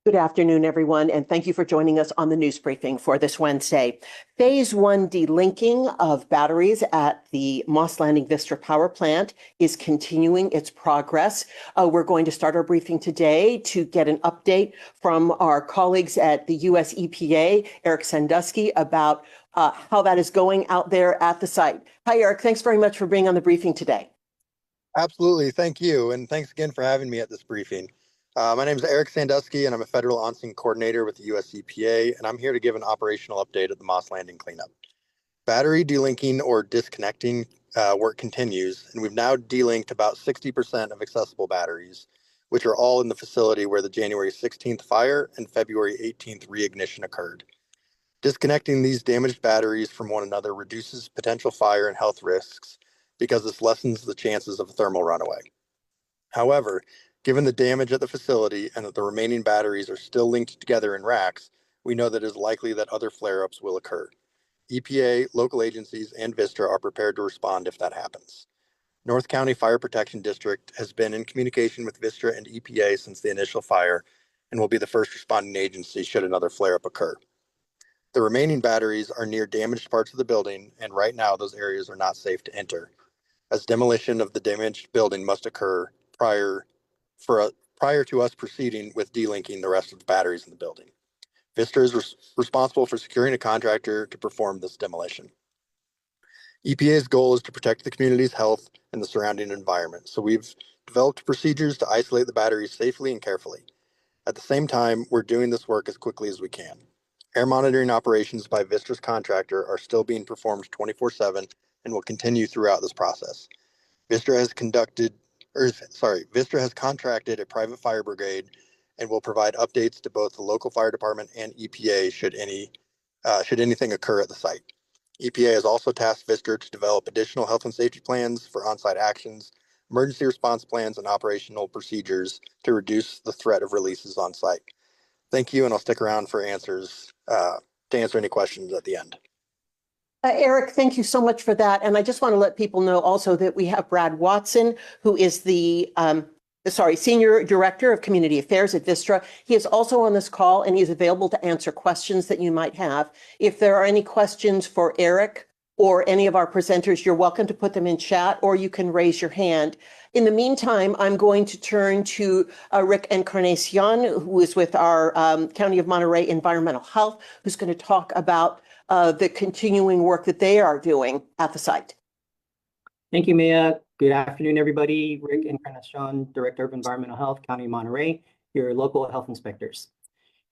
Good afternoon, everyone, and thank you for joining us on the news briefing for this Wednesday. Phase 1 delinking of batteries at the Moss Landing Vistra power plant is continuing its progress. We're going to start our briefing today to get an update from our colleagues at the US EPA, Eric Sandusky, about how that is going out there at the site. Hi, Eric. Thanks very much for being on the briefing today. Absolutely. Thank you. And thanks again for having me at this briefing. My name is Eric Sandusky, and I'm a federal on-scene coordinator with the US EPA, and I'm here to give an operational update of the Moss Landing cleanup. Battery delinking or disconnecting work continues, and we've now delinked about 60% of accessible batteries, which are all in the facility where the January 16th fire and February 18th reignition occurred. Disconnecting these damaged batteries from one another reduces potential fire and health risks because this lessens the chances of a thermal runaway. However, given the damage at the facility and that the remaining batteries are still linked together in racks, we know that it is likely that other flare-ups will occur. EPA, local agencies, and Vistra are prepared to respond if that happens. North County Fire Protection District has been in communication with Vistra and EPA since the initial fire and will be the first responding agency should another flare-up occur. The remaining batteries are near damaged parts of the building, and right now those areas are not safe to enter, as demolition of the damaged building must occur prior to us proceeding with delinking the rest of the batteries in the building. Vistra is responsible for securing a contractor to perform this demolition. EPA's goal is to protect the community's health and the surrounding environment, so we've developed procedures to isolate the batteries safely and carefully. At the same time, we're doing this work as quickly as we can. Air monitoring operations by Vistra's contractor are still being performed 24/7 and will continue throughout this process. Vistra has contracted a private fire brigade and will provide updates to both the local fire department and EPA should anything occur at the site. EPA has also tasked Vistra to develop additional health and safety plans for on-site actions, emergency response plans, and operational procedures to reduce the threat of releases on site. Thank you, and I'll stick around for answers to answer any questions at the end. Eric, thank you so much for that. And I just want to let people know also that we have Brad Watson, who is the Senior Director of Community Affairs at Vistra. He is also on this call, and he's available to answer questions that you might have. If there are any questions for Eric or any of our presenters, you're welcome to put them in chat, or you can raise your hand. In the meantime, I'm going to turn to Ric Encarnacion, who is with our County of Monterey Environmental Health, who's going to talk about the continuing work that they are doing at the site. Thank you, Maya. Good afternoon, everybody. Ric Encarnacion, Director of Environmental Health, County of Monterey, your local health inspectors.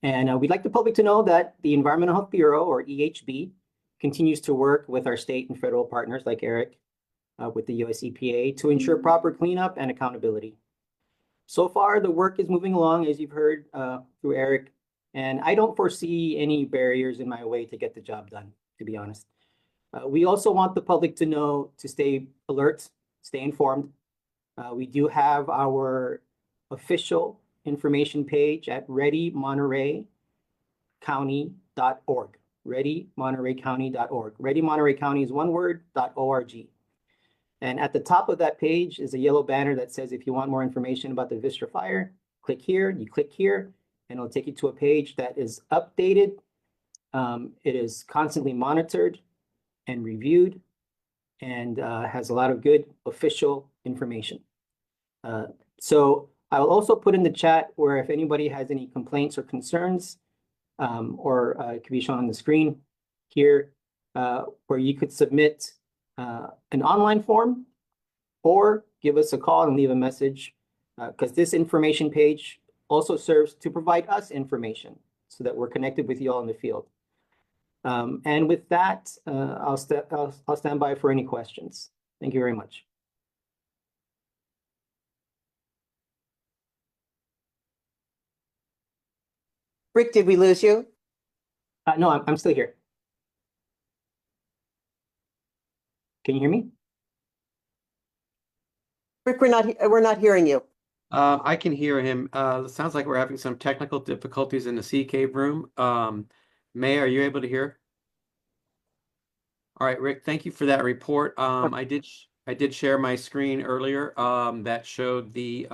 And we'd like the public to know that the Environmental Health Bureau, or EHB, continues to work with our state and federal partners like Eric with the US EPA to ensure proper cleanup and accountability. So far, the work is moving along, as you've heard through Eric, and I don't foresee any barriers in my way to get the job done, to be honest. We also want the public to know to stay alert, stay informed. We do have our official information page at readymontereycounty.org. readymontereycounty.org. Ready Monterey County is one word, .org. And at the top of that page is a yellow banner that says, if you want more information about the Vistra fire, click here, you click here, and it'll take you to a page that is updated. It is constantly monitored and reviewed and has a lot of good official information. So I will also put in the chat where if anybody has any complaints or concerns, it could be shown on the screen here, where you could submit an online form or give us a call and leave a message, because this information page also serves to provide us information so that we're connected with you all in the field. And with that, I'll stand by for any questions. Thank you very much. Ric, did we lose you? No, I'm still here. Can you hear me? Ric, we're not hearing you. I can hear him. It sounds like we're having some technical difficulties in the Sea Cave room. May, are you able to hear? All right, Ric, thank you for that report. I did share my screen earlier that showed the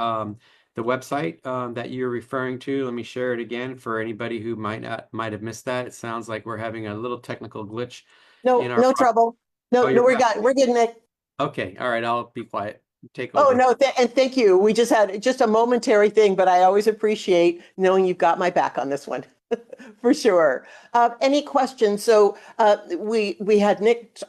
The website that you're referring to, let me share it again for anybody who might have missed that. It sounds like we're having a little technical glitch No, in our no trouble. No, Oh, no, you're we're back. good. We're good, Nick. Okay, all right, I'll be quiet. Take Oh, over. no, and thank you. We just had just a momentary thing, but I always appreciate knowing you've got my back on this one. For sure. Any questions? So we had Nick,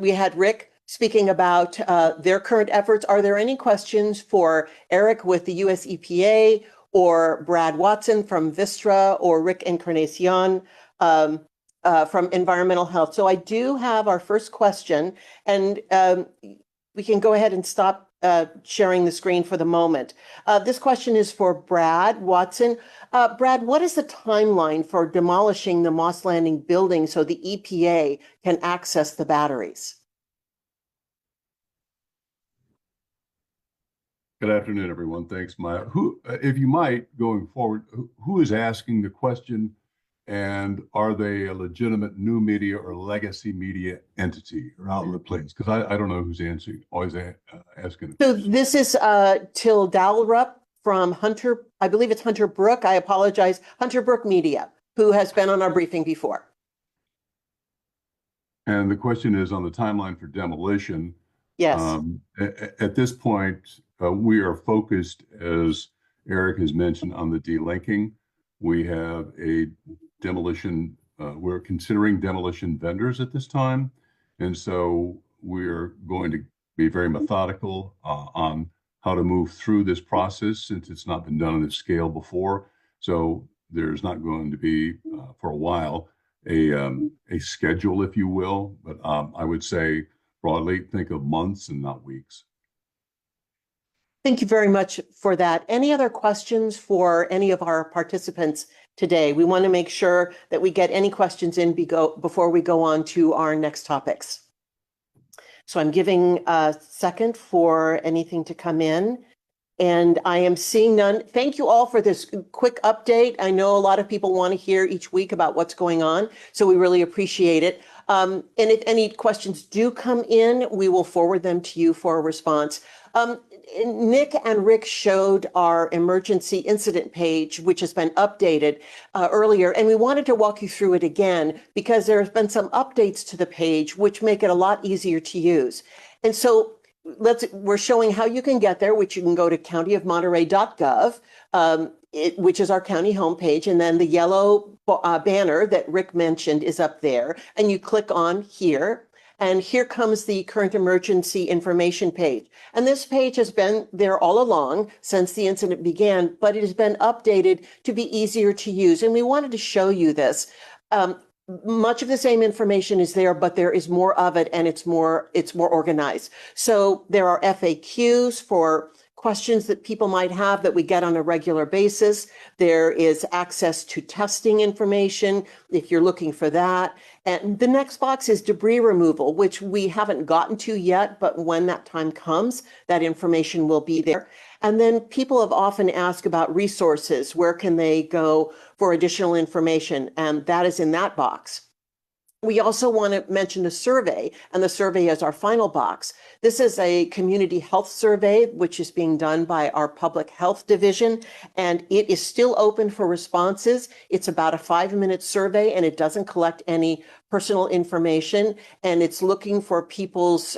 we had Rick speaking about their current efforts. Are there any questions for Eric with the US EPA or Brad Watson from Vistra or Ric Encarnacion from Environmental Health? So I do have our first question, and we can go ahead and stop sharing the screen for the moment. This question is for Brad Watson. Brad, what is the timeline for demolishing the Moss Landing building so the EPA can access the batteries? Good afternoon, everyone. Thanks, Maya. If you might, going forward, who is asking the question, and are they a legitimate new media or legacy media entity or outlet, please? Because I don't know who's always asking. So this is Till Dalrup from Hunter, I believe it's Hunter Brook. I apologize. Hunter Brook Media, who has been on our briefing before. And the question is on the timeline for demolition. Yes. At this point, we are focused, as Eric has mentioned, on the delinking. We have a demolition, we're considering demolition vendors at this time. And so we're going to be very methodical on how to move through this process, since it's not been done on this scale before. So there's not going to be, for a while, a schedule, if you will. But I would say broadly, think of months and not weeks. Thank you very much for that. Any other questions for any of our participants today? We want to make sure that we get any questions in before we go on to our next topics. So I'm giving a second for anything to come in, and I am seeing none. Thank you all for this quick update. I know a lot of people want to hear each week about what's going on, so we really appreciate it. And if any questions do come in, we will forward them to you for a response. Nick and Rick showed our emergency incident page, which has been updated earlier, and we wanted to walk you through it again because there have been some updates to the page which make it a lot easier to use. And so we're showing how you can get there, which you can go to countyofmonterey.gov, which is our county homepage, and then the yellow banner that Rick mentioned is up there, and you click on here. And here comes the current emergency information page. And this page has been there all along since the incident began, but it has been updated to be easier to use. And we wanted to show you this. Much of the same information is there, but there is more of it, and it's more organized. So there are FAQs for questions that people might have that we get on a regular basis. There is access to testing information if you're looking for that. And the next box is debris removal, which we haven't gotten to yet, but when that time comes, that information will be there. And then people have often asked about resources. Where can they go for additional information? And that is in that box. We also want to mention the survey, and the survey is our final box. This is a community health survey, which is being done by our public health division, and it is still open for responses. It's about a 5-minute survey, and it doesn't collect any personal information, and it's looking for people's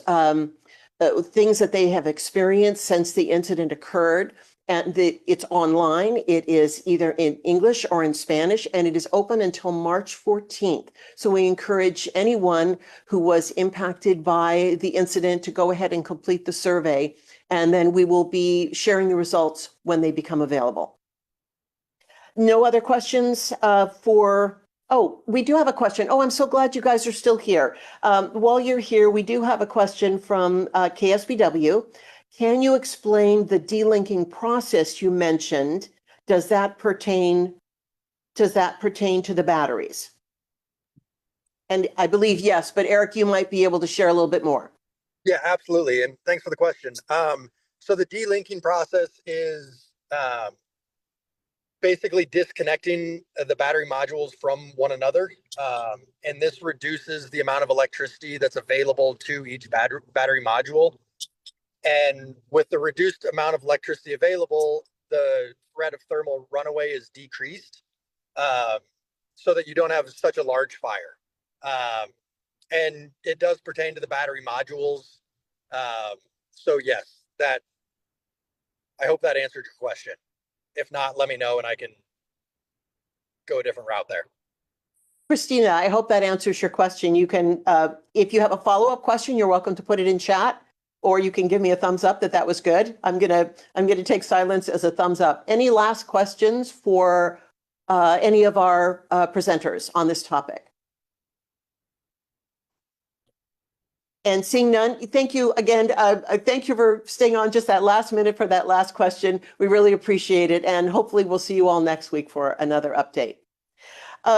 things that they have experienced since the incident occurred. And it's online. It is either in English or in Spanish, and it is open until March 14th. So we encourage anyone who was impacted by the incident to go ahead and complete the survey, and then we will be sharing the results when they become available. No other questions Oh, we do have a question. Oh, I'm so glad you guys are still here. While you're here, we do have a question from KSBW. Can you explain the delinking process you mentioned? Does that pertain to the batteries? And I believe yes, but Eric, you might be able to share a little bit more. Yeah, absolutely. And thanks for the question. So the delinking process is basically disconnecting the battery modules from one another. And this reduces the amount of electricity that's available to each battery module. And with the reduced amount of electricity available, the threat of thermal runaway is decreased, so that you don't have such a large fire. And it does pertain to the battery modules. So yes, I hope that answered your question. If not, let me know and I can go a different route there. Christina, I hope that answers your question. You can, if you have a follow-up question, you're welcome to put it in chat, or you can give me a thumbs up that was good. I'm gonna take silence as a thumbs up. Any last questions for any of our presenters on this topic? And seeing none, thank you again. Thank you for staying on just that last minute for that last question. We really appreciate it, and hopefully we'll see you all next week for another update.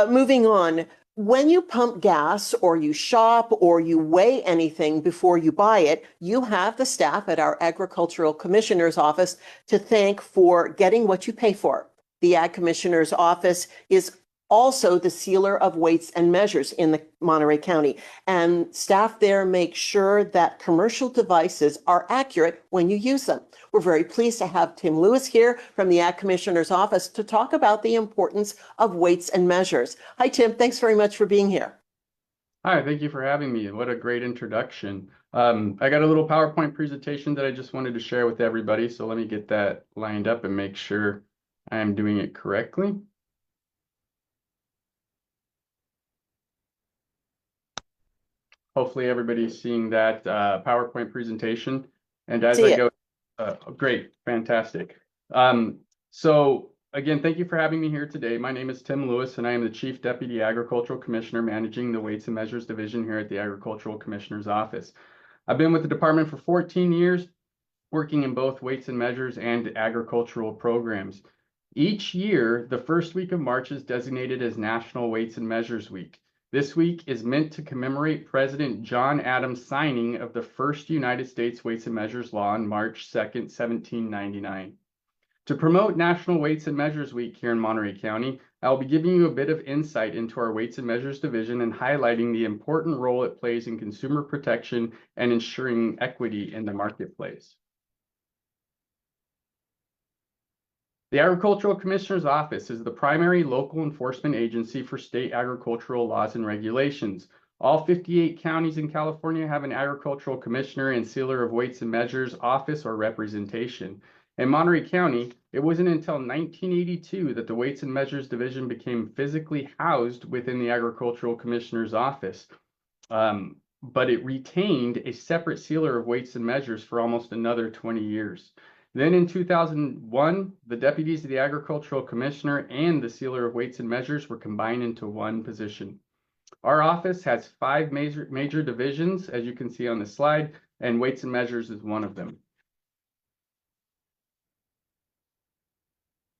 Moving on, when you pump gas or you shop or you weigh anything before you buy it, you have the staff at our Agricultural Commissioner's Office to thank for getting what you pay for. The Ag Commissioner's Office is also the sealer of weights and measures in the Monterey County, and staff there make sure that commercial devices are accurate when you use them. We're very pleased to have Tim Lewis here from the Ag Commissioner's Office to talk about the importance of weights and measures. Hi, Tim. Thanks very much for being here. Hi, thank you for having me. What a great introduction. I got a little PowerPoint presentation that I just wanted to share with everybody, so let me get that lined up and make sure I am doing it correctly. Hopefully everybody's seeing that PowerPoint presentation. And as I go, great, fantastic. So again, thank you for having me here today. My name is Tim Lewis, and I am the Chief Deputy Agricultural Commissioner managing the Weights and Measures Division here at the Agricultural Commissioner's Office. I've been with the department for 14 years, working in both weights and measures and agricultural programs. Each year, the first week of March is designated as National Weights and Measures Week. This week is meant to commemorate President John Adams' signing of the first United States Weights and Measures Law on March 2nd, 1799. To promote National Weights and Measures Week here in Monterey County, I will be giving you a bit of insight into our Weights and Measures Division and highlighting the important role it plays in consumer protection and ensuring equity in the marketplace. The Agricultural Commissioner's Office is the primary local enforcement agency for state agricultural laws and regulations. All 58 counties in California have an agricultural commissioner and sealer of weights and measures office or representation. In Monterey County, it wasn't until 1982 that the Weights and Measures Division became physically housed within the Agricultural Commissioner's Office. But it retained a separate sealer of weights and measures for almost another 20 years. Then in 2001, the deputies of the Agricultural Commissioner and the sealer of weights and measures were combined into one position. Our office has 5 major divisions, as you can see on the slide, and weights and measures is one of them.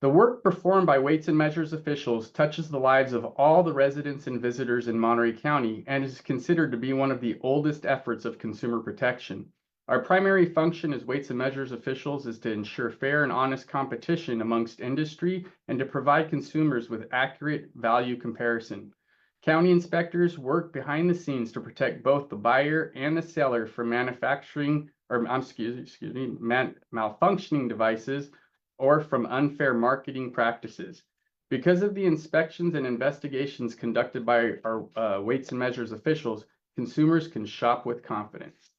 The work performed by weights and measures officials touches the lives of all the residents and visitors in Monterey County and is considered to be one of the oldest efforts of consumer protection. Our primary function as weights and measures officials is to ensure fair and honest competition amongst industry and to provide consumers with accurate value comparison. County inspectors work behind the scenes to protect both the buyer and the seller from malfunctioning devices or from unfair marketing practices. Because of the inspections and investigations conducted by our weights and measures officials, consumers can shop with confidence.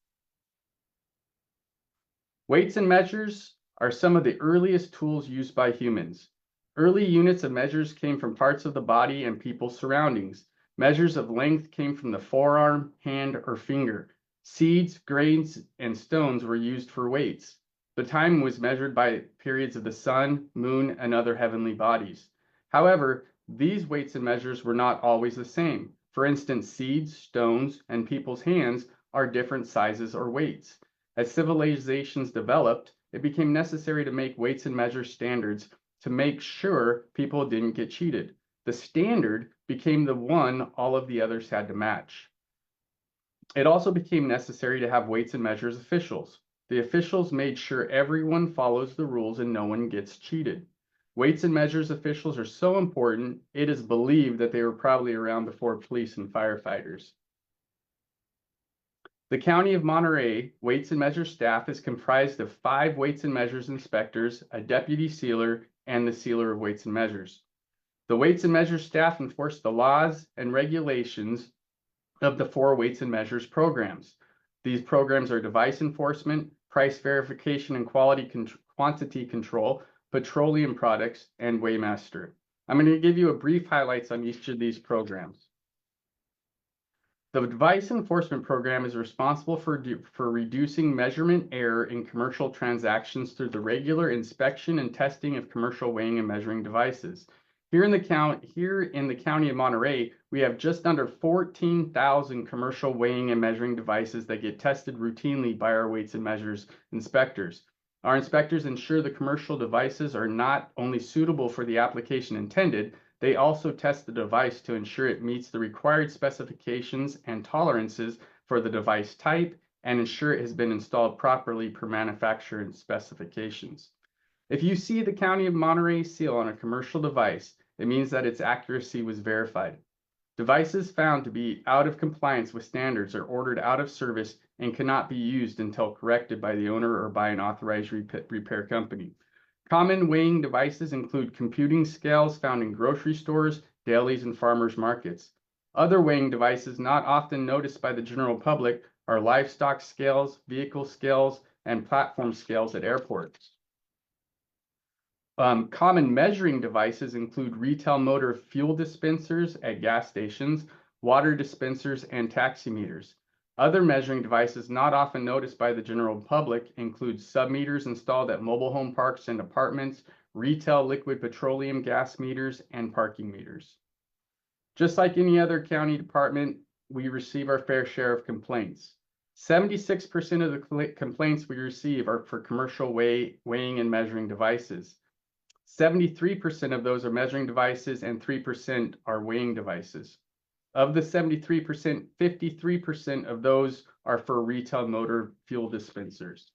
Weights and measures are some of the earliest tools used by humans. Early units of measures came from parts of the body and people's surroundings. Measures of length came from the forearm, hand, or finger. Seeds, grains, and stones were used for weights. The time was measured by periods of the sun, moon, and other heavenly bodies. However, these weights and measures were not always the same. For instance, seeds, stones, and people's hands are different sizes or weights. As civilizations developed, it became necessary to make weights and measure standards to make sure people didn't get cheated. The standard became the one all of the others had to match. It also became necessary to have weights and measures officials. The officials made sure everyone follows the rules and no one gets cheated. Weights and measures officials are so important, it is believed that they were probably around before police and firefighters. The County of Monterey Weights and Measures staff is comprised of 5 weights and measures inspectors, a deputy sealer, and the sealer of weights and measures. The weights and measures staff enforce the laws and regulations of the 4 weights and measures programs. These programs are device enforcement, price verification and quantity control, petroleum products, and Weighmaster. I'm going to give you a brief highlights on each of these programs. The device enforcement program is responsible for reducing measurement error in commercial transactions through the regular inspection and testing of commercial weighing and measuring devices. Here in the county of Monterey, we have just under 14,000 commercial weighing and measuring devices that get tested routinely by our weights and measures inspectors. Our inspectors ensure the commercial devices are not only suitable for the application intended, they also test the device to ensure it meets the required specifications and tolerances for the device type and ensure it has been installed properly per manufacturer specifications. If you see the County of Monterey seal on a commercial device, it means that its accuracy was verified. Devices found to be out of compliance with standards are ordered out of service and cannot be used until corrected by the owner or by an authorized repair company. Common weighing devices include computing scales found in grocery stores, delis, and farmers markets. Other weighing devices not often noticed by the general public are livestock scales, vehicle scales, and platform scales at airports. Common measuring devices include retail motor fuel dispensers at gas stations, water dispensers, and taximeters. Other measuring devices not often noticed by the general public include submeters installed at mobile home parks and apartments, retail liquid petroleum gas meters, and parking meters. Just like any other county department, we receive our fair share of complaints. 76% of the complaints we receive are for commercial weighing and measuring devices. 73% of those are measuring devices and 3% are weighing devices. Of the 73%, 53% of those are for retail motor fuel dispensers.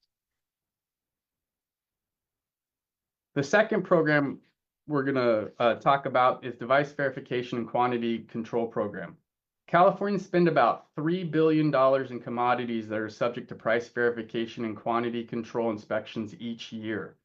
The second program we're going to talk about is Device Verification and Quantity Control Program. Californians spend about $3 billion in commodities that are subject to price verification and quantity control inspections each year.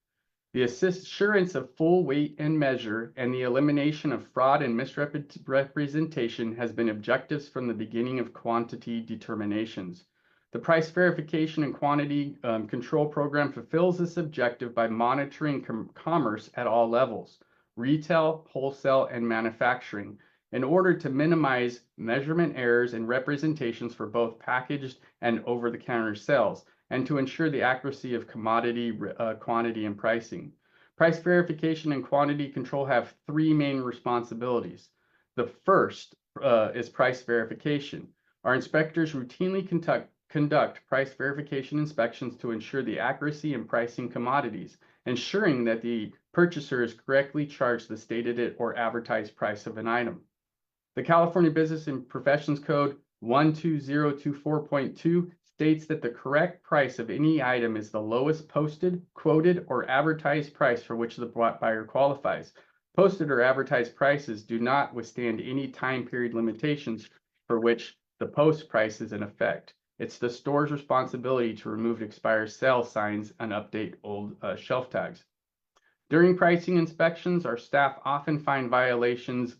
The assurance of full weight and measure and the elimination of fraud and misrepresentation has been objectives from the beginning of quantity determinations. The price verification and quantity control program fulfills this objective by monitoring commerce at all levels, retail, wholesale, and manufacturing, in order to minimize measurement errors and representations for both packaged and over-the-counter sales, and to ensure the accuracy of commodity, quantity, and pricing. Price verification and quantity control have 3 main responsibilities. The first is price verification. Our inspectors routinely conduct price verification inspections to ensure the accuracy in pricing commodities, ensuring that the purchaser is correctly charged the stated or advertised price of an item. The California Business and Professions Code 12024.2 states that the correct price of any item is the lowest posted, quoted, or advertised price for which the buyer qualifies. Posted or advertised prices do not withstand any time period limitations for which the post price is in effect. It's the store's responsibility to remove expired sale signs and update old shelf tags. During pricing inspections, our staff often find violations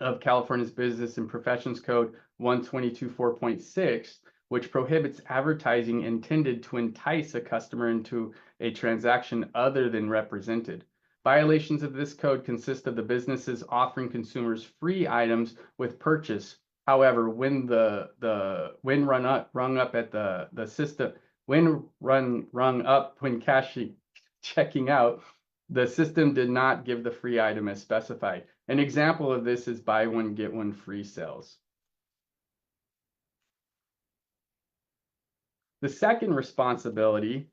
of California's Business and Professions Code 122.4.6, which prohibits advertising intended to entice a customer into a transaction other than represented. Violations of this code consist of the businesses offering consumers free items with purchase. However, when rung up when checking out, the system did not give the free item as specified. An example of this is buy one, get one free sales. The second responsibility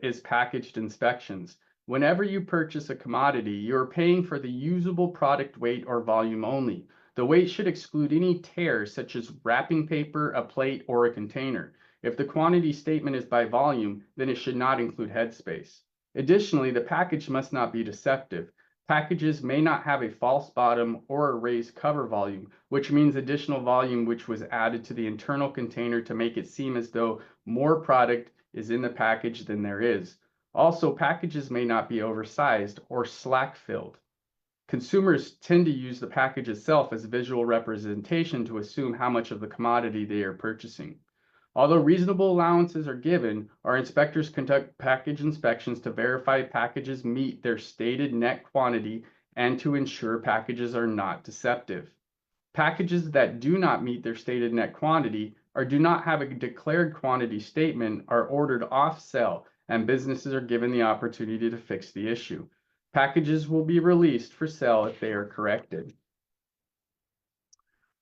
is packaged inspections. Whenever you purchase a commodity, you're paying for the usable product weight or volume only. The weight should exclude any tears such as wrapping paper, a plate, or a container. If the quantity statement is by volume, then it should not include headspace. Additionally, the package must not be deceptive. Packages may not have a false bottom or a raised cover volume, which means additional volume which was added to the internal container to make it seem as though more product is in the package than there is. Also, packages may not be oversized or slack-filled. Consumers tend to use the package itself as visual representation to assume how much of the commodity they are purchasing. Although reasonable allowances are given, our inspectors conduct package inspections to verify packages meet their stated net quantity and to ensure packages are not deceptive. Packages that do not meet their stated net quantity or do not have a declared quantity statement are ordered off sale, and businesses are given the opportunity to fix the issue. Packages will be released for sale if they are corrected.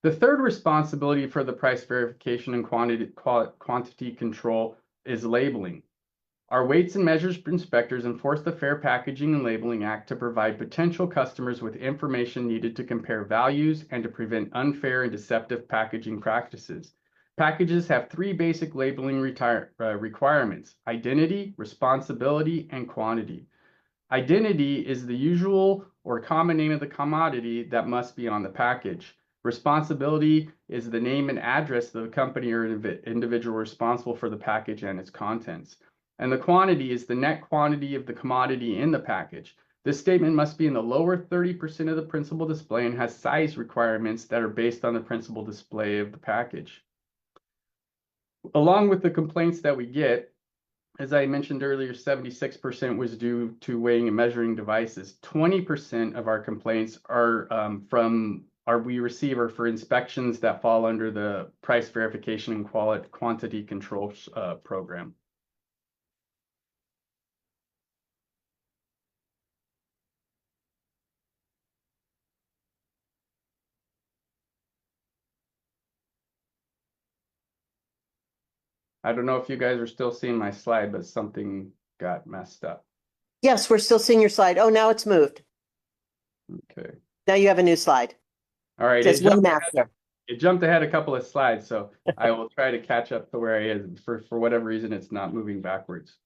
The third responsibility for the price verification and quantity control is labeling. Our weights and measures inspectors enforce the Fair Packaging and Labeling Act to provide potential customers with information needed to compare values and to prevent unfair and deceptive packaging practices. Packages have three basic labeling requirements: identity, responsibility, and quantity. Identity is the usual or common name of the commodity that must be on the package. Responsibility is the name and address of the company or individual responsible for the package and its contents. And the quantity is the net quantity of the commodity in the package. This statement must be in the lower 30% of the principal display and has size requirements that are based on the principal display of the package. Along with the complaints that we get, as I mentioned earlier, 76% was due to weighing and measuring devices. 20% of our complaints we receive are for inspections that fall under the price verification and quantity control program. I don't know if you guys are still seeing my slide, but something got messed up. Yes, we're still seeing your slide. Oh, now it's moved. Okay. Now you have a new slide. All right. It says Waymaster. It jumped ahead a couple of slides, so I will try to catch up to where I is. For whatever reason, it's not moving backwards.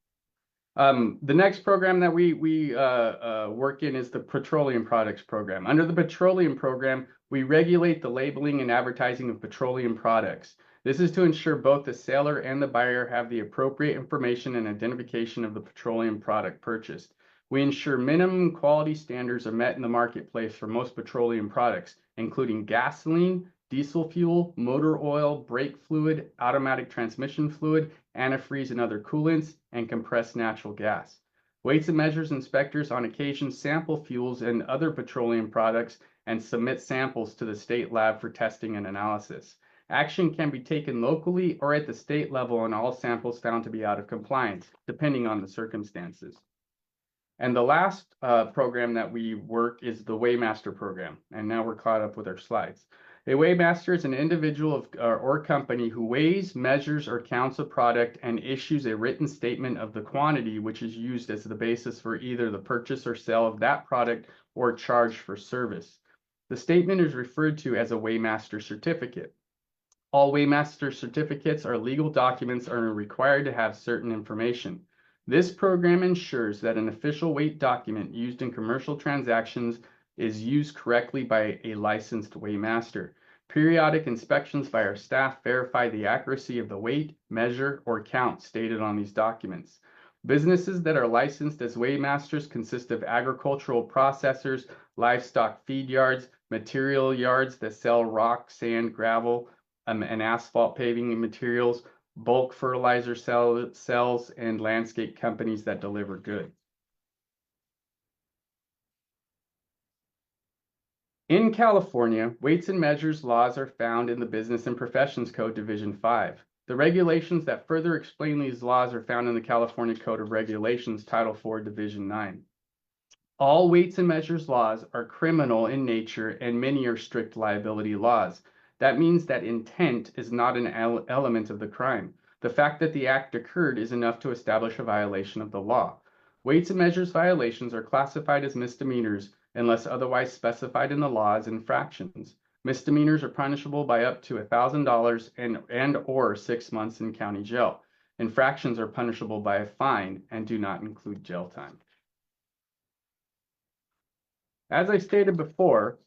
The next program that we work in is the petroleum products program. Under the petroleum program, we regulate the labeling and advertising of petroleum products. This is to ensure both the seller and the buyer have the appropriate information and identification of the petroleum product purchased. We ensure minimum quality standards are met in the marketplace for most petroleum products, including gasoline, diesel fuel, motor oil, brake fluid, automatic transmission fluid, antifreeze and other coolants, and compressed natural gas. Weights and measures inspectors on occasion sample fuels and other petroleum products and submit samples to the state lab for testing and analysis. Action can be taken locally or at the state level on all samples found to be out of compliance, depending on the circumstances. And the last program that we work is the Weighmaster program. And now we're caught up with our slides. A Weighmaster is an individual or company who weighs, measures, or counts a product and issues a written statement of the quantity which is used as the basis for either the purchase or sale of that product or charge for service. The statement is referred to as a Weighmaster certificate. All Weighmaster certificates are legal documents and are required to have certain information. This program ensures that an official weight document used in commercial transactions is used correctly by a licensed Weighmaster. Periodic inspections by our staff verify the accuracy of the weight, measure, or count stated on these documents. Businesses that are licensed as Weighmasters consist of agricultural processors, livestock feed yards, material yards that sell rock, sand, gravel, and asphalt paving materials, bulk fertilizer cells, and landscape companies that deliver goods. In California, weights and measures laws are found in the Business and Professions Code Division 5. The regulations that further explain these laws are found in the California Code of Regulations, Title 4, Division 9. All weights and measures laws are criminal in nature, and many are strict liability laws. That means that intent is not an element of the crime. The fact that the act occurred is enough to establish a violation of the law. Weights and measures violations are classified as misdemeanors unless otherwise specified in the law as infractions. Misdemeanors are punishable by up to $1,000 and or 6 months in county jail. Infractions are punishable by a fine and do not include jail time. As I stated before,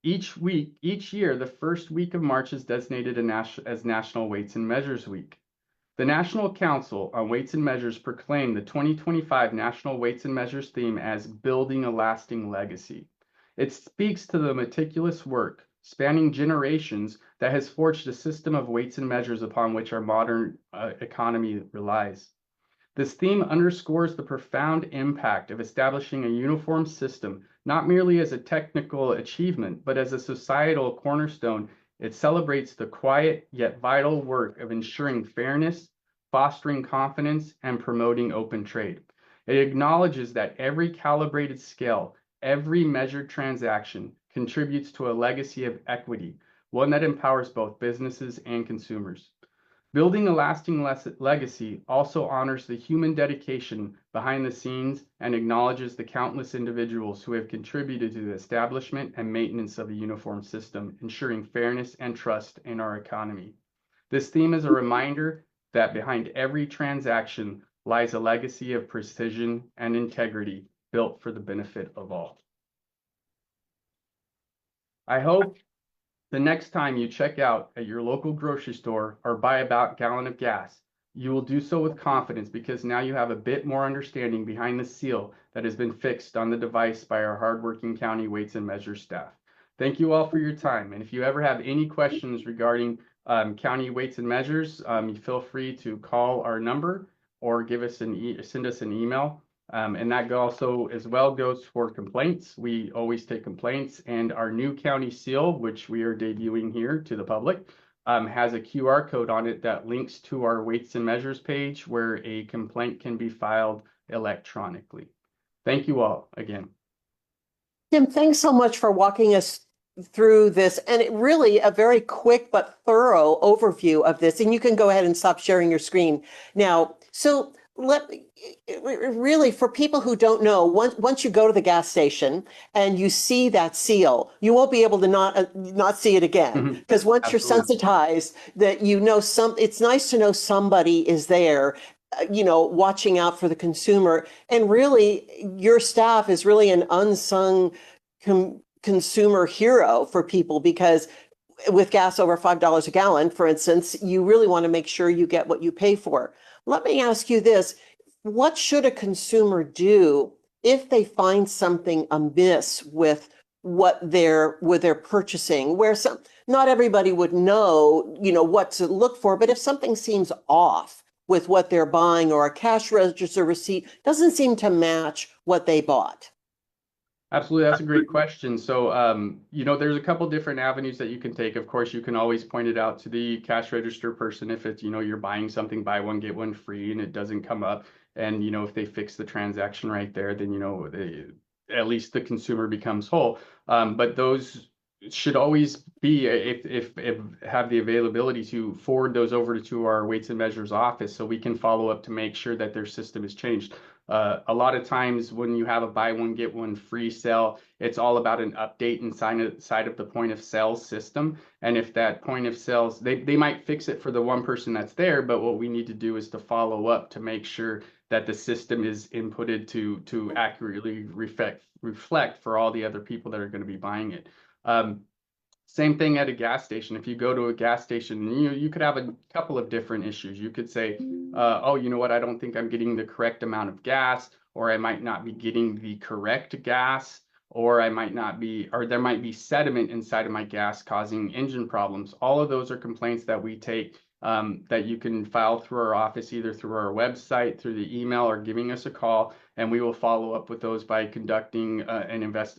each year, the first week of March is designated as National Weights and Measures Week. The National Council on Weights and Measures proclaimed the 2025 National Weights and Measures theme as Building a Lasting Legacy. It speaks to the meticulous work spanning generations that has forged a system of weights and measures upon which our modern economy relies. This theme underscores the profound impact of establishing a uniform system, not merely as a technical achievement, but as a societal cornerstone. It celebrates the quiet yet vital work of ensuring fairness, fostering confidence, and promoting open trade. It acknowledges that every calibrated scale, every measured transaction contributes to a legacy of equity, one that empowers both businesses and consumers. Building a lasting legacy also honors the human dedication behind the scenes and acknowledges the countless individuals who have contributed to the establishment and maintenance of a uniform system, ensuring fairness and trust in our economy. This theme is a reminder that behind every transaction lies a legacy of precision and integrity built for the benefit of all. I hope the next time you check out at your local grocery store or buy a gallon of gas, you will do so with confidence because now you have a bit more understanding behind the seal that has been fixed on the device by our hardworking county weights and measures staff. Thank you all for your time. And if you ever have any questions regarding county weights and measures, you feel free to call our number or send us an email. And that also as well goes for complaints. We always take complaints, and our new county seal, which we are debuting here to the public, has a QR code on it that links to our weights and measures page where a complaint can be filed electronically. Thank you all again. Tim, thanks so much for walking us through this, and really a very quick but thorough overview of this. And you can go ahead and stop sharing your screen now. So really, for people who don't know, once you go to the gas station and you see that seal, you won't be able to not see it again. Because once you're sensitized, that it's nice to know somebody is there, watching out for the consumer. And really, your staff is really an unsung consumer hero for people, because with gas over $5 a gallon, for instance, you really want to make sure you get what you pay for. Let me ask you this. What should a consumer do if they find something amiss with what they're purchasing, where not everybody would know, what to look for, but if something seems off with what they're buying, or a cash register receipt doesn't seem to match what they bought? Absolutely. That's a great question. So, there's a couple different avenues that you can take. Of course, you can always point it out to the cash register person if it's, you're buying something, buy one, get one free, and it doesn't come up. And, if they fix the transaction right there, then, at least the consumer becomes whole. But those should always be, if have the availability to forward those over to our weights and measures office so we can follow up to make sure that their system is changed. A lot of times when you have a buy one, get one free sale, it's all about an update inside of the point of sale system. And if that point of sales, they might fix it for the one person that's there, but what we need to do is to follow up to make sure that the system is inputted to accurately reflect for all the other people that are going to be buying it. Same thing at a gas station. If you go to a gas station, you could have a couple of different issues. You could say, oh, you know what, I don't think I'm getting the correct amount of gas, or I might not be getting the correct gas, or there might be sediment inside of my gas causing engine problems. All of those are complaints that we take that you can file through our office, either through our website, through the email, or giving us a call, and we will follow up with those by conducting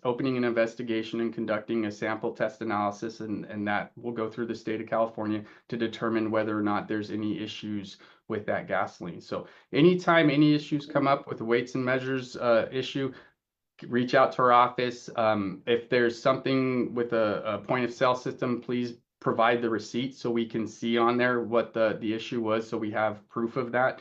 opening an investigation and conducting a sample test analysis, and that will go through the state of California to determine whether or not there's any issues with that gasoline. So anytime any issues come up with the weights and measures issue, reach out to our office. If there's something with a point of sale system, please provide the receipt so we can see on there what the issue was, so we have proof of that,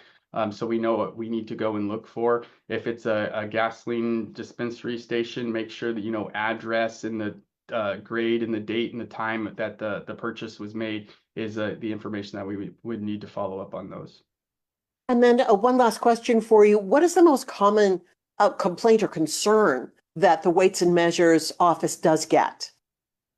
so we know what we need to go and look for. If it's a gasoline dispensary station, make sure that address and the grade and the date and the time that the purchase was made is the information that we would need to follow up on those. And then one last question for you. What is the most common complaint or concern that the Weights and Measures office does get?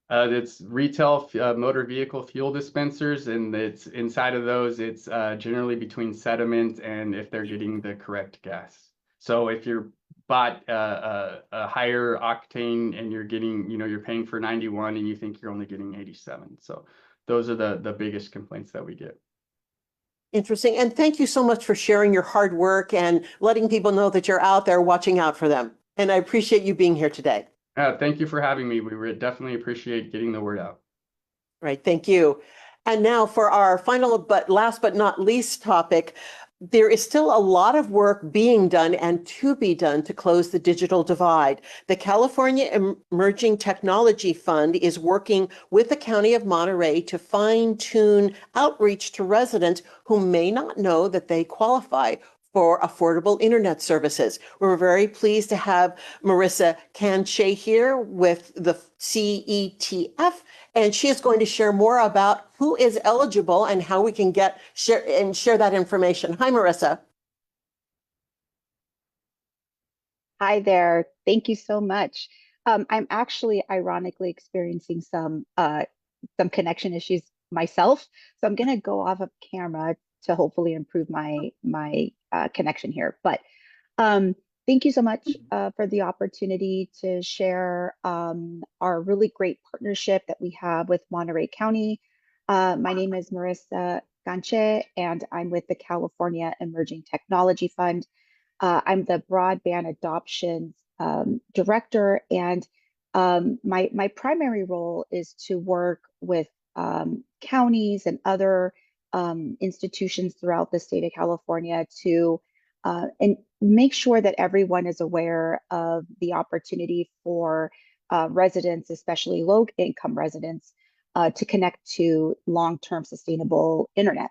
It's retail motor vehicle fuel dispensers, and it's inside of those, it's generally between sediment and if they're getting the correct gas. So if you're bought a higher octane and you're getting, you're paying for 91 and you think you're only getting 87. So those are the biggest complaints that we get. Interesting. And thank you so much for sharing your hard work and letting people know that you're out there watching out for them. And I appreciate you being here today. Thank you for having me. We definitely appreciate getting the word out. Right. Thank you. And now for our final but last but not least topic, there is still a lot of work being done and to be done to close the digital divide. The California Emerging Technology Fund is working with the County of Monterey to fine-tune outreach to residents who may not know that they qualify for affordable internet services. We're very pleased to have Marissa Canche here with the CETF, and she is going to share more about who is eligible and how we can share that information. Hi, Marissa. Hi there. Thank you so much. I'm actually ironically experiencing some connection issues myself, so I'm going to go off of camera to hopefully improve my connection here. But thank you so much for the opportunity to share our really great partnership that we have with Monterey County. My name is Marissa Canche, and I'm with the California Emerging Technology Fund. I'm the broadband adoption director, and my primary role is to work with counties and other institutions throughout the state of California to and make sure that everyone is aware of the opportunity for residents, especially low-income residents, to connect to long-term sustainable internet.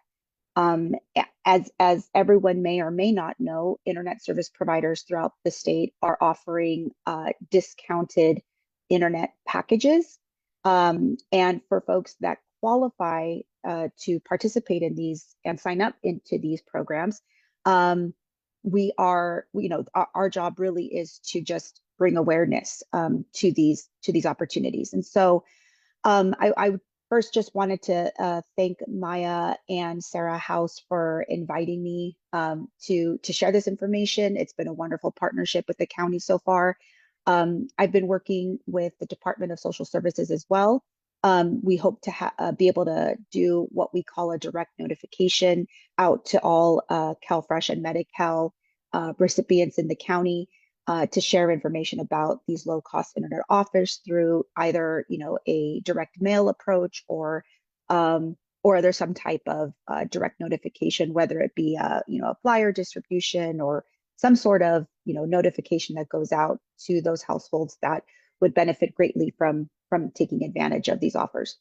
As everyone may or may not know, internet service providers throughout the state are offering discounted internet packages. And for folks that qualify to participate in these and sign up into these programs, we are, our job really is to just bring awareness to these opportunities. And so I first just wanted to thank Maya and Sarah House for inviting me to share this information. It's been a wonderful partnership with the county so far. I've been working with the Department of Social Services as well. We hope to be able to do what we call a direct notification out to all CalFresh and Medi-Cal recipients in the county to share information about these low-cost internet offers through either a direct mail approach or there's some type of direct notification, whether it be a flyer distribution or some sort of notification that goes out to those households that would benefit greatly from taking advantage of these offers.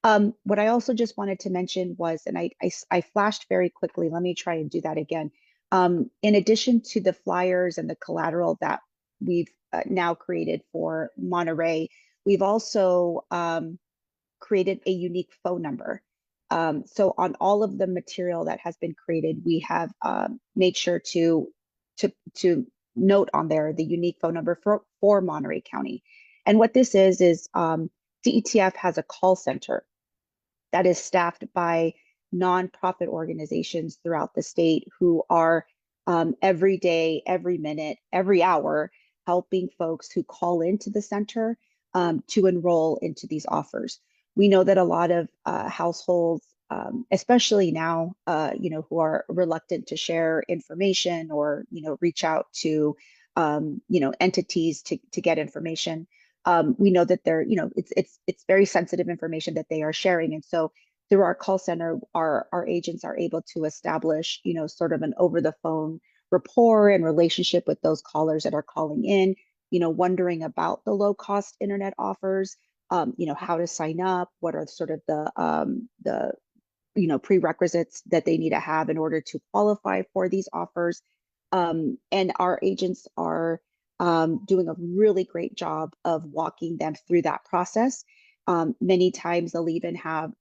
What I also just wanted to mention was, and I flashed very quickly, let me try and do that again. In addition to the flyers and the collateral that we've now created for Monterey, we've also created a unique phone number. So on all of the material that has been created, we have made sure to note on there the unique phone number for Monterey County. And what this is CETF has a call center that is staffed by nonprofit organizations throughout the state who are every day, every minute, every hour, helping folks who call into the center to enroll into these offers. We know that a lot of households, especially now, who are reluctant to share information or, reach out to, entities to get information. We know that they're, it's very sensitive information that they are sharing. And so through our call center, our agents are able to establish, sort of an over the phone rapport and relationship with those callers that are calling in, wondering about the low cost internet offers, how to sign up, what are sort of the prerequisites that they need to have in order to qualify for these offers. And our agents are doing a really great job of walking them through that process. Many times they'll even have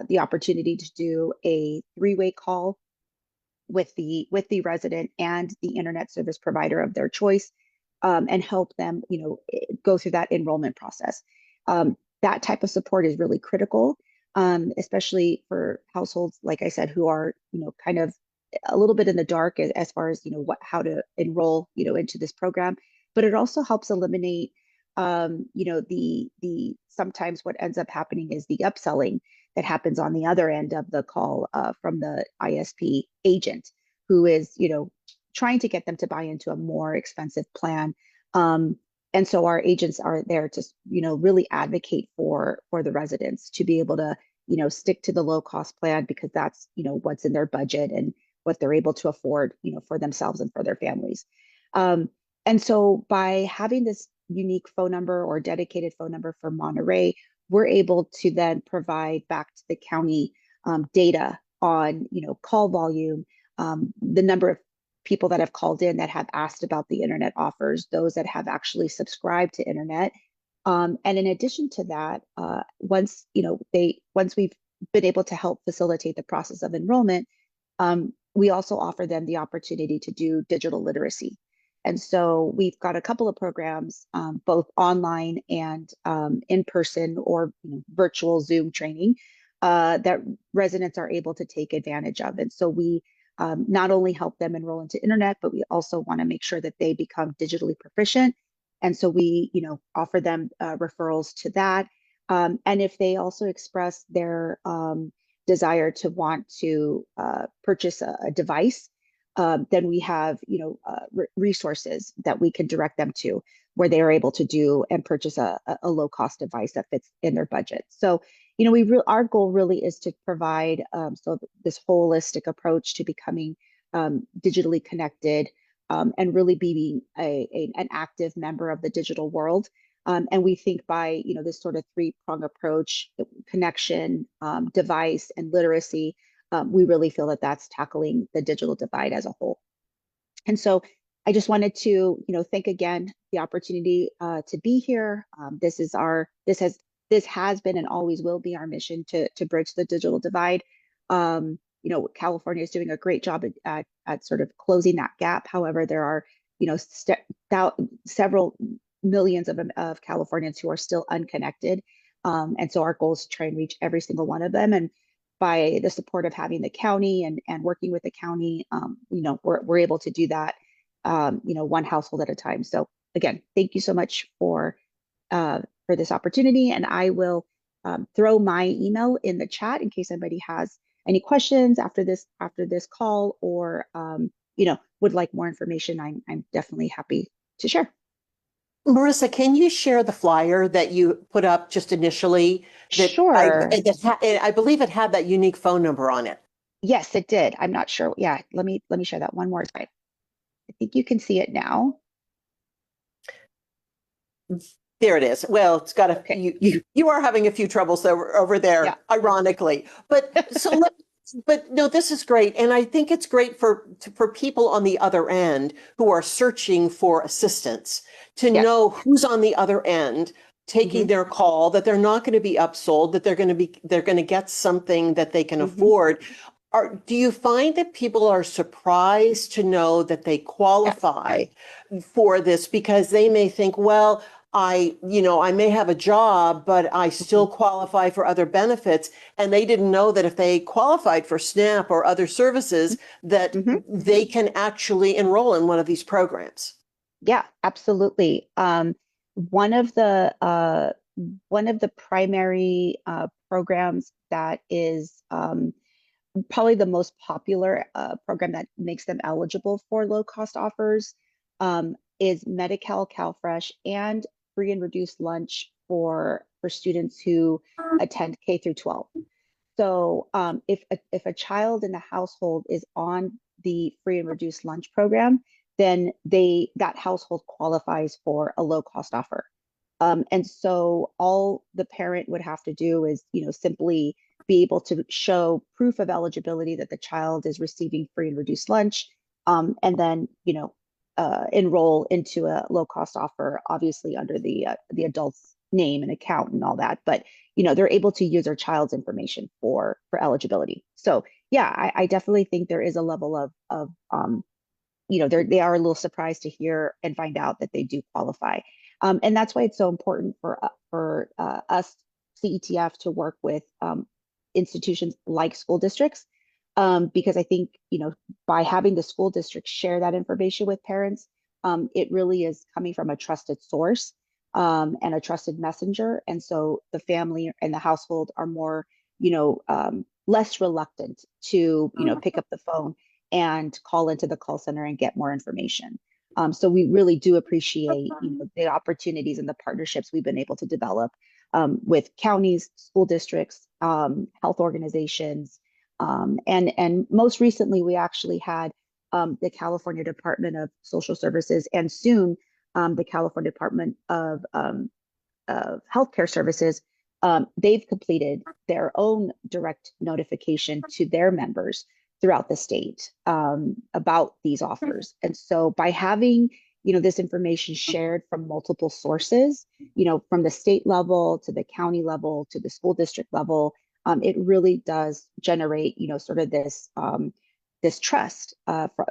the opportunity to do a three-way call with the resident and the internet service provider of their choice and help them, go through that enrollment process. That type of support is really critical, especially for households, like I said, who are, kind of a little bit in the dark as far as, how to enroll, into this program. But it also helps eliminate, the sometimes what ends up happening is the upselling that happens on the other end of the call from the ISP agent, who is, trying to get them to buy into a more expensive plan. And so our agents are there to, really advocate for the residents to be able to, stick to the low cost plan, because that's, what's in their budget and what they're able to afford, for themselves and for their families. And so by having this unique phone number or dedicated phone number for Monterey, we're able to then provide back to the county data on, call volume, the number of people that have called in that have asked about the internet offers, those that have actually subscribed to internet. And in addition to that, once we've been able to help facilitate the process of enrollment, we also offer them the opportunity to do digital literacy. And so we've got a couple of programs, both online and in person or virtual Zoom training that residents are able to take advantage of. And so we not only help them enroll into internet, but we also want to make sure that they become digitally proficient. And so we, offer them referrals to that. And if they also express their desire to want to purchase a device, then we have, resources that we can direct them to where they are able to do and purchase a low cost device that fits in their budget. So, our goal really is to provide this holistic approach to becoming digitally connected and really being an active member of the digital world. And we think by, this sort of three-prong approach, connection, device, and literacy, we really feel that that's tackling the digital divide as a whole. And so I just wanted to, thank again the opportunity to be here. This has been and always will be our mission to bridge the digital divide. California is doing a great job at sort of closing that gap. However, there are, several millions of Californians who are still unconnected. And so our goal is to try and reach every single one of them. And by the support of having the county and working with the county, we're able to do that, one household at a time. So again, thank you so much for this opportunity. And I will throw my email in the chat in case anybody has any questions after this call, or would like more information. I'm definitely happy to share. Marissa, can you share the flyer that you put up just initially? Sure. I believe it had that unique phone number on it. Yes, it did. I'm not sure. Yeah, let me share that one more time. I think you can see it now. There it is. Well, it's got Okay. You are having a few troubles over there, Yeah. ironically. But but no, this is great, and I think it's great for people on the other end who are searching for assistance to Yes. know who's on the other end taking their call, that they're not going to be upsold, that they're going to get something that they can afford. Do you find that people are surprised to know that they qualify for this, because they may think, well, I may have a job, but I still qualify for other benefits. And they didn't know that if they qualified for SNAP or other services, that they can actually enroll in one of these programs. Yeah, absolutely. One of the primary programs that is probably the most popular program that makes them eligible for low cost offers is Medi-Cal, CalFresh, and free and reduced lunch for students who attend K through 12. So if a child in the household is on the free and reduced lunch program, then that household qualifies for a low cost offer. And so all the parent would have to do is, simply be able to show proof of eligibility that the child is receiving free and reduced lunch, and then, enroll into a low cost offer, obviously under the adult's name and account and all that. But, they're able to use their child's information for eligibility. So yeah, I definitely think there is a level of they are a little surprised to hear and find out that they do qualify. And that's why it's so important for us CETF to work with institutions like school districts, because I think, by having the school district share that information with parents, it really is coming from a trusted source and a trusted messenger. And so the family and the household are more, less reluctant to, pick up the phone and call into the call center and get more information. So we really do appreciate, the opportunities and the partnerships we've been able to develop with counties, school districts, health organizations, and most recently we actually had the California Department of Social Services, and soon the California Department of Healthcare Services. They've completed their own direct notification to their members throughout the state about these offers. And so by having, this information shared from multiple sources, from the state level to the county level to the school district level, it really does generate, sort of this trust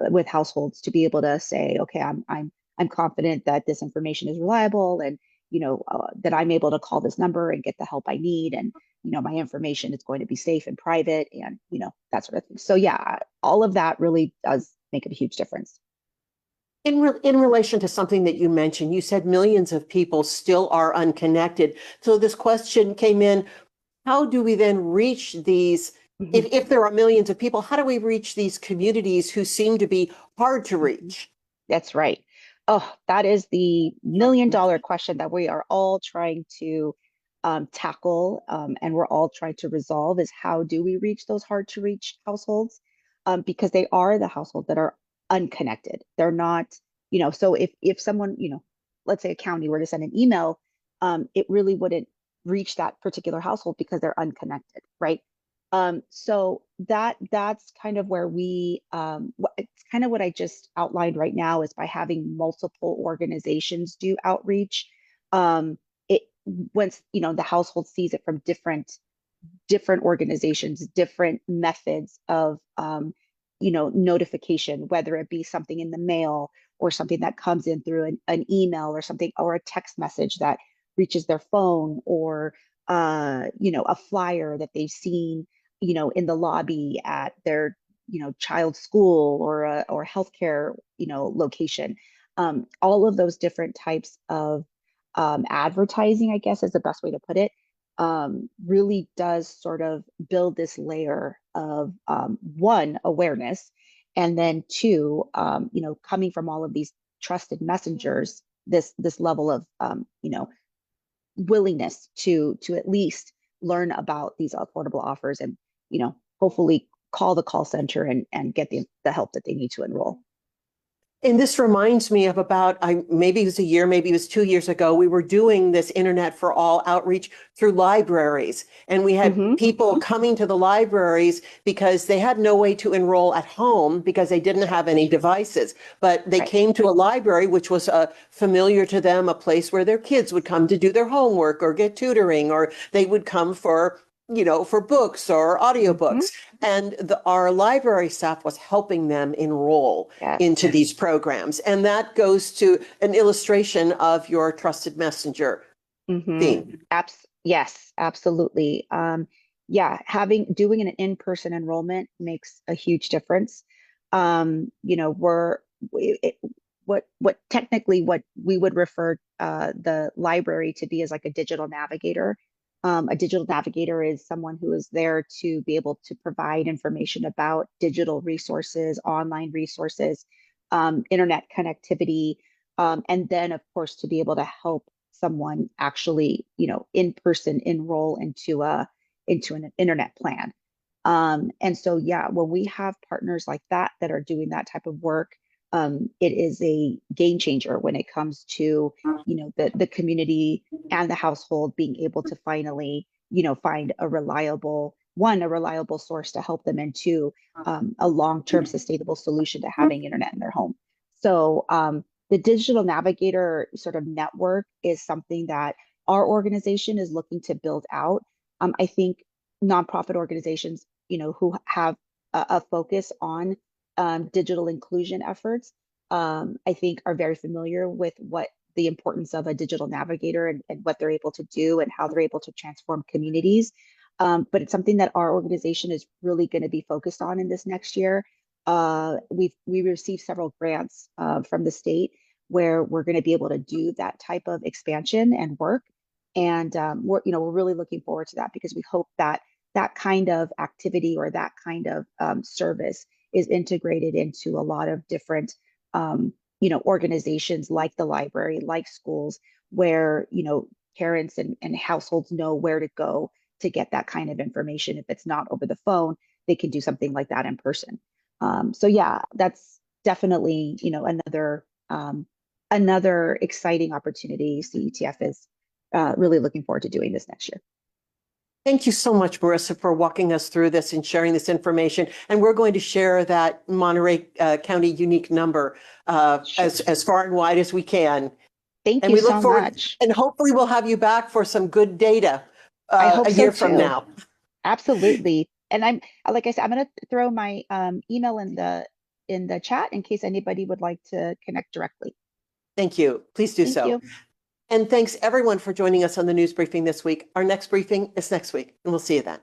with households to be able to say, okay, I'm confident that this information is reliable, and that I'm able to call this number and get the help I need, and my information is going to be safe and private, and that sort of thing. So yeah, all of that really does make a huge difference. In relation to something that you mentioned, you said millions of people still are unconnected. So this question came in: how do we then reach these? If there are millions of people, how do we reach these communities who seem to be hard to reach? That's right. Oh, that is the million-dollar question that we are all trying to tackle, and we're all trying to resolve, is how do we reach those hard to reach households? Because they are the households that are unconnected. They're not, so if someone, let's say a county were to send an email, it really wouldn't reach that particular household because they're unconnected, right? So that's kind of where it's kind of what I just outlined right now, is by having multiple organizations do outreach. Once the household sees it from different organizations, different methods of notification, whether it be something in the mail or something that comes in through an email or something, or a text message that reaches their phone, or a flyer that they've seen in the lobby at their child's school or healthcare location. All of those different types of advertising, I guess is the best way to put it, really does sort of build this layer of one, awareness, and then two, coming from all of these trusted messengers, this level of willingness to at least learn about these affordable offers, and hopefully call the call center and get the help that they need to enroll. And this reminds me of maybe it was a year, maybe it was 2 years ago, we were doing this Internet for All outreach through libraries. And we had people coming to the libraries because they had no way to enroll at home because they didn't have any devices. But they came to a library, which was familiar to them, a place where their kids would come to do their homework or get tutoring, or they would come for books or audiobooks. And our library staff was helping them enroll into these programs. And that goes to an illustration of your trusted messenger theme. Yes, absolutely. Doing an in-person enrollment makes a huge difference. What we would refer the library to be as like a digital navigator. A digital navigator is someone who is there to be able to provide information about digital resources, online resources, internet connectivity, and then, of course, to be able to help someone actually, in person enroll into an internet plan. And so, when we have partners like that are doing that type of work, it is a game changer when it comes to, the community and the household being able to finally, find a reliable source to help them, and two, a long-term sustainable solution to having internet in their home. So the digital navigator sort of network is something that our organization is looking to build out. I think nonprofit organizations, who have a focus on digital inclusion efforts, I think are very familiar with what the importance of a digital navigator and what they're able to do and how they're able to transform communities. But it's something that our organization is really going to be focused on in this next year. We received several grants from the state where we're going to be able to do that type of expansion and work. And we're really looking forward to that because we hope that that kind of activity or that kind of service is integrated into a lot of different organizations like the library, like schools, where parents and households know where to go to get that kind of information. If it's not over the phone, they can do something like that in person. So yeah, that's definitely another exciting opportunity CETF is really looking forward to doing this next year. Thank you so much, Marissa, for walking us through this and sharing this information. And we're going to share that Monterey County unique number as far and wide as we can. Thank and you we look so forward, much. And hopefully we'll have you back for some good data I hope a so year from too. now. Absolutely. And like I said, I'm going to throw my email in the chat in case anybody would like to connect directly. Thank you. Please do Thank so. you. And thanks everyone for joining us on the news briefing this week. Our next briefing is next week, and we'll see you then.